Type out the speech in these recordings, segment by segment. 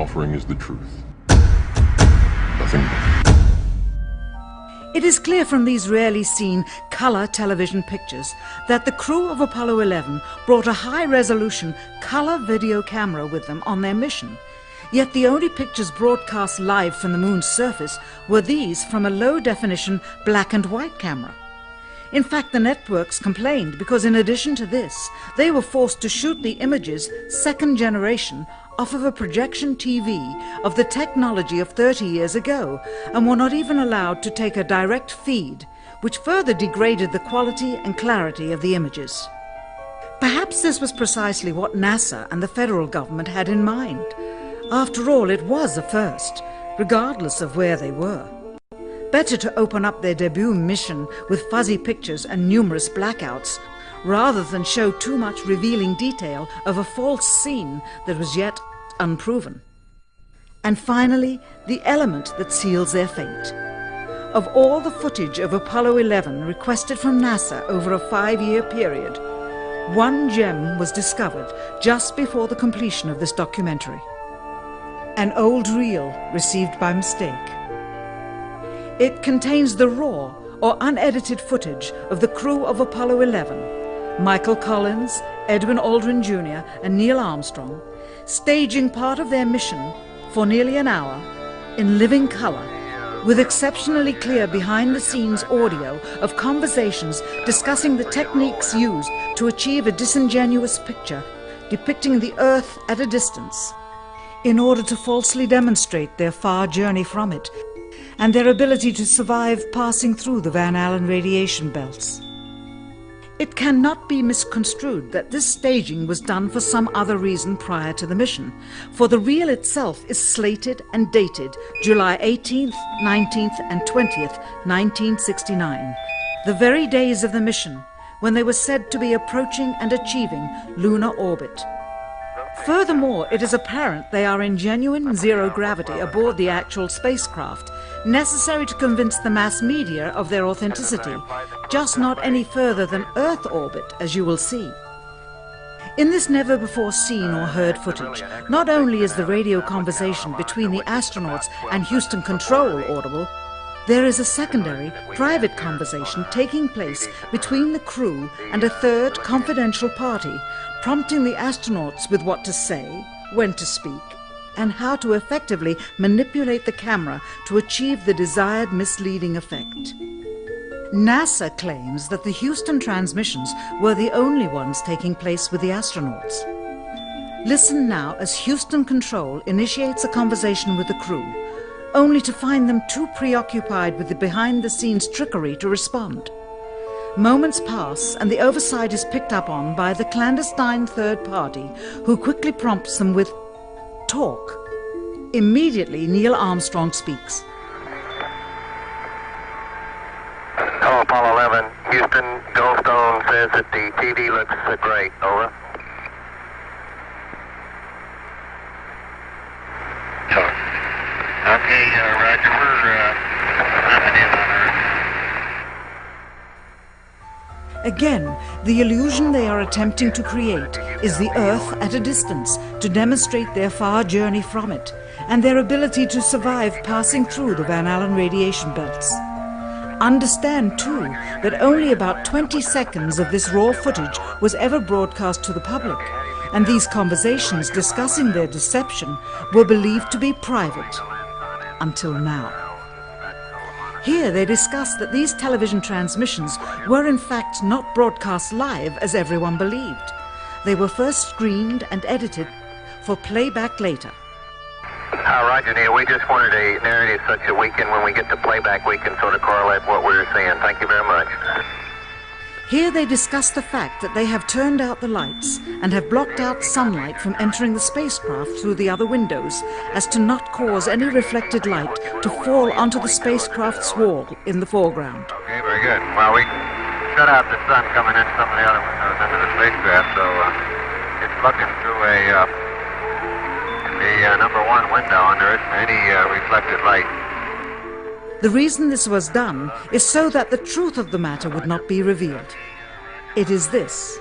offering is the truth. Nothing more. It is clear from these rarely seen color television pictures that the crew of Apollo 11 brought a high-resolution color video camera with them on their mission. Yet the only pictures broadcast live from the moon's surface were these from a low-definition black and white camera. In fact, the networks complained because in addition to this, they were forced to shoot the images, second generation, off of a projection TV of the technology of 30 years ago, and were not even allowed to take a direct feed, which further degraded the quality and clarity of the images. Perhaps this was precisely what NASA and the federal government had in mind. After all, it was a first, regardless of where they were. Better to open up their debut mission with fuzzy pictures and numerous blackouts, rather than show too much revealing detail of a false scene that was yet unproven. And finally, the element that seals their fate. Of all the footage of Apollo 11 requested from NASA over a 5-year period, one gem was discovered just before the completion of this documentary. An old reel received by mistake. It contains the raw or unedited footage of the crew of Apollo 11, Michael Collins, Edwin Aldrin Jr. and Neil Armstrong, staging part of their mission for nearly an hour in living color, with exceptionally clear behind-the-scenes audio of conversations discussing the techniques used to achieve a disingenuous picture depicting the Earth at a distance, in order to falsely demonstrate their far journey from it and their ability to survive passing through the Van Allen radiation belts. It cannot be misconstrued that this staging was done for some other reason prior to the mission, for the reel itself is slated and dated July 18th, 19th and 20th, 1969, the very days of the mission when they were said to be approaching and achieving lunar orbit. Furthermore, it is apparent they are in genuine zero gravity aboard the actual spacecraft, necessary to convince the mass media of their authenticity, just not any further than Earth orbit, as you will see. In this never-before-seen or heard footage, not only is the radio conversation between the astronauts and Houston Control audible, there is a secondary, private conversation taking place between the crew and a third confidential party, prompting the astronauts with what to say, when to speak, and how to effectively manipulate the camera to achieve the desired misleading effect. NASA claims that the Houston transmissions were the only ones taking place with the astronauts. Listen now as Houston Control initiates a conversation with the crew, only to find them too preoccupied with the behind-the-scenes trickery to respond. Moments pass and the oversight is picked up on by the clandestine third party, who quickly prompts them with talk. Immediately, Neil Armstrong speaks. Hello, Apollo 11. Houston, Goldstone says that the TV looks great. Over. Okay, Roger. We're wrapping in on Earth. Again, the illusion they are attempting to create is the Earth at a distance to demonstrate their far journey from it and their ability to survive passing through the Van Allen radiation belts. Understand, too, that only about 20 seconds of this raw footage was ever broadcast to the public, and these conversations discussing their deception were believed to be private. Until now. Here they discuss that these television transmissions were in fact not broadcast live as everyone believed. They were first screened and edited for playback later. Roger, Neil, we just wanted a narrative such that we can, when we get to playback, we can sort of correlate what we're seeing. Thank you very much. Here they discuss the fact that they have turned out the lights and have blocked out sunlight from entering the spacecraft through the other windows, as to not cause any reflected light to fall onto the spacecraft's wall in the foreground. Okay, very good. Well, we shut out the sun coming in some of the other windows into the spacecraft, so it's looking through the number one window, and there isn't any reflected light. The reason this was done is so that the truth of the matter would not be revealed. It is this.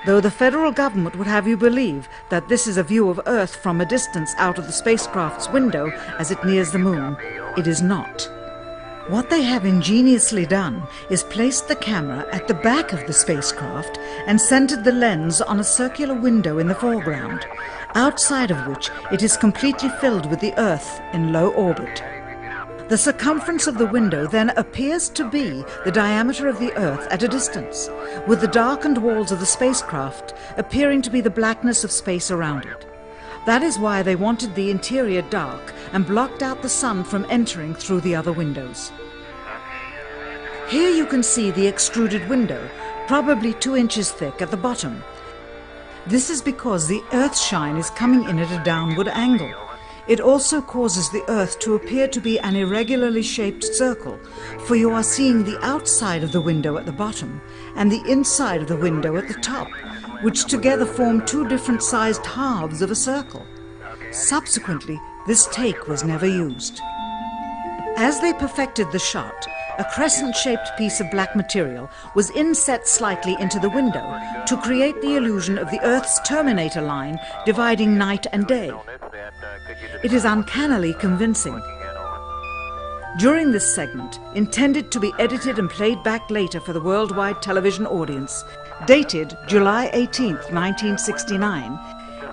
though the federal government would have you believe that this is a view of Earth from a distance out of the spacecraft's window as it nears the moon, it is not. What they have ingeniously done is placed the camera at the back of the spacecraft and centered the lens on a circular window in the foreground, outside of which it is completely filled with the Earth in low orbit. The circumference of the window then appears to be the diameter of the Earth at a distance, with the darkened walls of the spacecraft appearing to be the blackness of space around it. That is why they wanted the interior dark and blocked out the sun from entering through the other windows. Here you can see the extruded window, probably 2 inches thick at the bottom. This is because the Earth's shine is coming in at a downward angle. It also causes the Earth to appear to be an irregularly shaped circle, for you are seeing the outside of the window at the bottom and the inside of the window at the top, which together form 2 different sized halves of a circle. Subsequently, this take was never used. As they perfected the shot, a crescent-shaped piece of black material was inset slightly into the window to create the illusion of the Earth's terminator line dividing night and day. It is uncannily convincing. During this segment, intended to be edited and played back later for the worldwide television audience, dated July 18, 1969,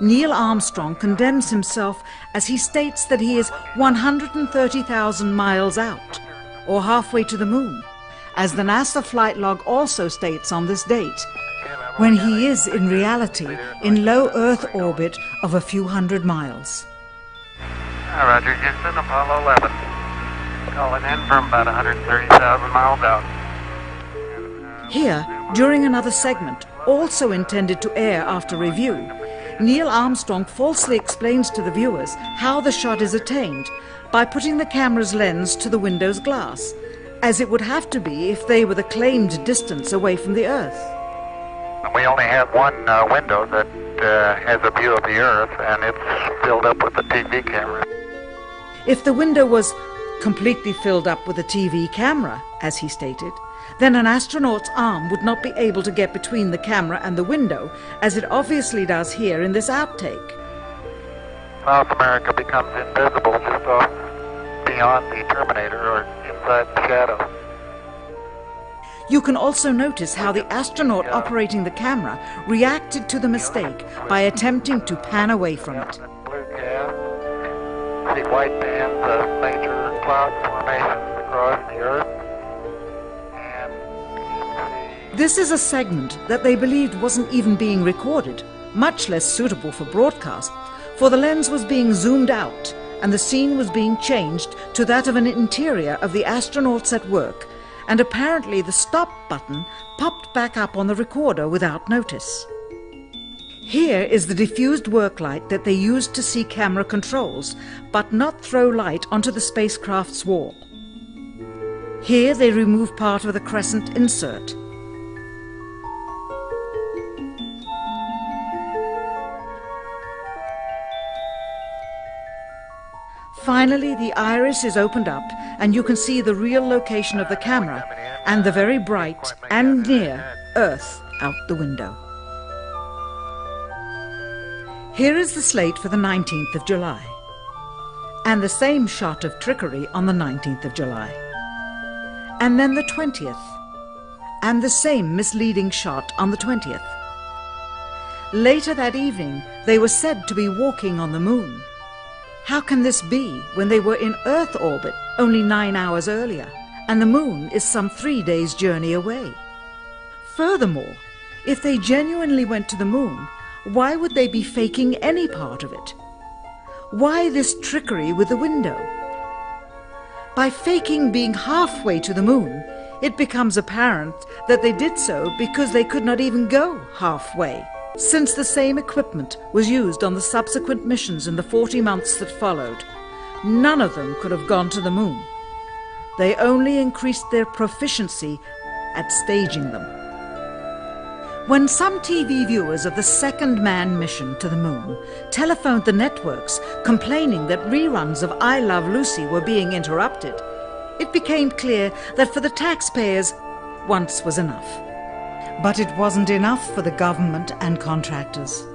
Neil Armstrong condemns himself as he states that he is 130,000 miles out, or halfway to the moon, as the NASA flight log also states on this date, when he is in reality in low Earth orbit of a few hundred miles. Roger, Houston, Apollo 11. Calling in from about 130,000 miles out. Here, during another segment, also intended to air after review, Neil Armstrong falsely explains to the viewers how the shot is attained by putting the camera's lens to the window's glass, as it would have to be if they were the claimed distance away from the Earth. We only have one window that has a view of the Earth, and it's filled up with the TV camera. If the window was completely filled up with a TV camera, as he stated, then an astronaut's arm would not be able to get between the camera and the window, as it obviously does here in this outtake. South America becomes invisible just off beyond the terminator or inside the shadow. You can also notice how the astronaut operating the camera reacted to the mistake by attempting to pan away from it. Blue cast, see white bands of major cloud formations across the Earth. This is a segment that they believed wasn't even being recorded, much less suitable for broadcast, for the lens was being zoomed out and the scene was being changed to that of an interior of the astronauts at work, and apparently the stop button popped back up on the recorder without notice. Here is the diffused work light that they used to see camera controls, but not throw light onto the spacecraft's wall. Here they remove part of the crescent insert. Finally, the iris is opened up and you can see the real location of the camera and the very bright and near Earth out the window. Here is the slate for the 19th of July, and the same shot of trickery on the 19th of July, and then the 20th, and the same misleading shot on the 20th. Later that evening, they were said to be walking on the moon. How can this be when they were in Earth orbit only 9 hours earlier, and the moon is some 3 days' journey away? Furthermore, if they genuinely went to the moon, why would they be faking any part of it? Why this trickery with the window? By faking being halfway to the moon, it becomes apparent that they did so because they could not even go halfway, since the same equipment was used on the subsequent missions in the 40 months that followed. None of them could have gone to the moon. They only increased their proficiency at staging them. When some TV viewers of the second manned mission to the moon telephoned the networks complaining that reruns of I Love Lucy were being interrupted, it became clear that for the taxpayers, once was enough. But it wasn't enough for the government and contractors.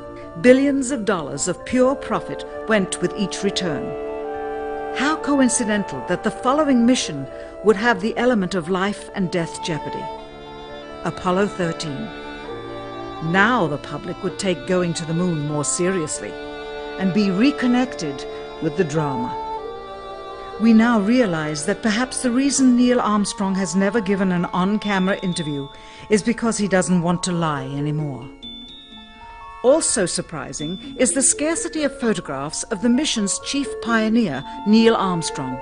Billions of dollars of pure profit went with each return. How coincidental that the following mission would have the element of life and death jeopardy. Apollo 13. Now the public would take going to the moon more seriously and be reconnected with the drama. We now realize that perhaps the reason Neil Armstrong has never given an on-camera interview is because he doesn't want to lie anymore. Also surprising is the scarcity of photographs of the mission's chief pioneer, Neil Armstrong,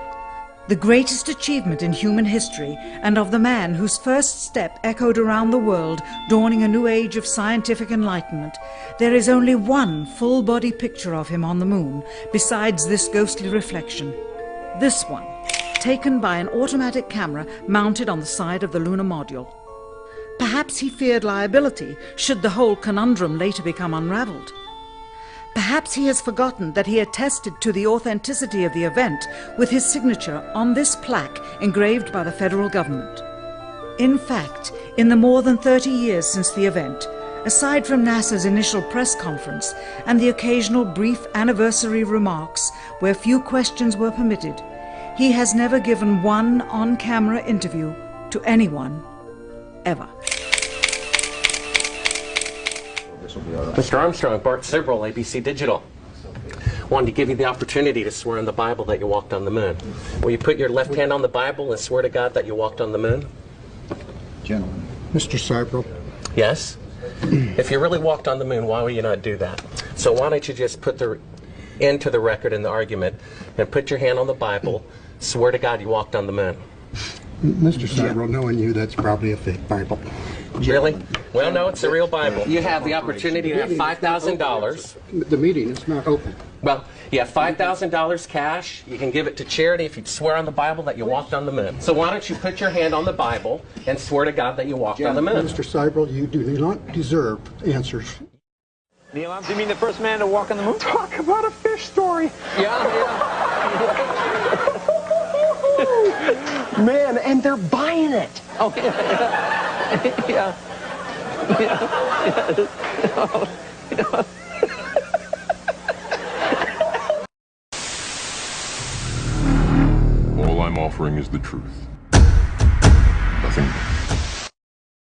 the greatest achievement in human history, and of the man whose first step echoed around the world, dawning a new age of scientific enlightenment. There is only one full-body picture of him on the moon, besides this ghostly reflection. This one, taken by an automatic camera mounted on the side of the lunar module. Perhaps he feared liability should the whole conundrum later become unraveled. Perhaps he has forgotten that he attested to the authenticity of the event with his signature on this plaque engraved by the federal government. In fact, in the more than 30 years since the event, aside from NASA's initial press conference and the occasional brief anniversary remarks where few questions were permitted, he has never given one on-camera interview to anyone, ever. Mr. Armstrong, Bart Sibrel, ABC Digital. Wanted to give you the opportunity to swear on the Bible that you walked on the moon. Will you put your left hand on the Bible and swear to God that you walked on the moon? Gentlemen. Mr. Sibrel. Yes? If you really walked on the moon, why would you not do that? So why don't you just put the end to the record in the argument and put your hand on the Bible, swear to God you walked on the moon. Mr. Sibrel, knowing you, that's probably a fake Bible. Really? Well, no, it's a real Bible. You have the opportunity to have $5,000. The meeting is not open. Well, you have $5,000 cash. You can give it to charity if you swear on the Bible that you walked on the moon. So why don't you put your hand on the Bible and swear to God that you walked on the moon? Mr. Sibrel, you do not deserve answers. Neil Armstrong, you mean the first man to walk on the moon? Talk about a fish story. Yeah. Man, and they're buying it. Oh, yeah. All I'm offering is the truth. Nothing more.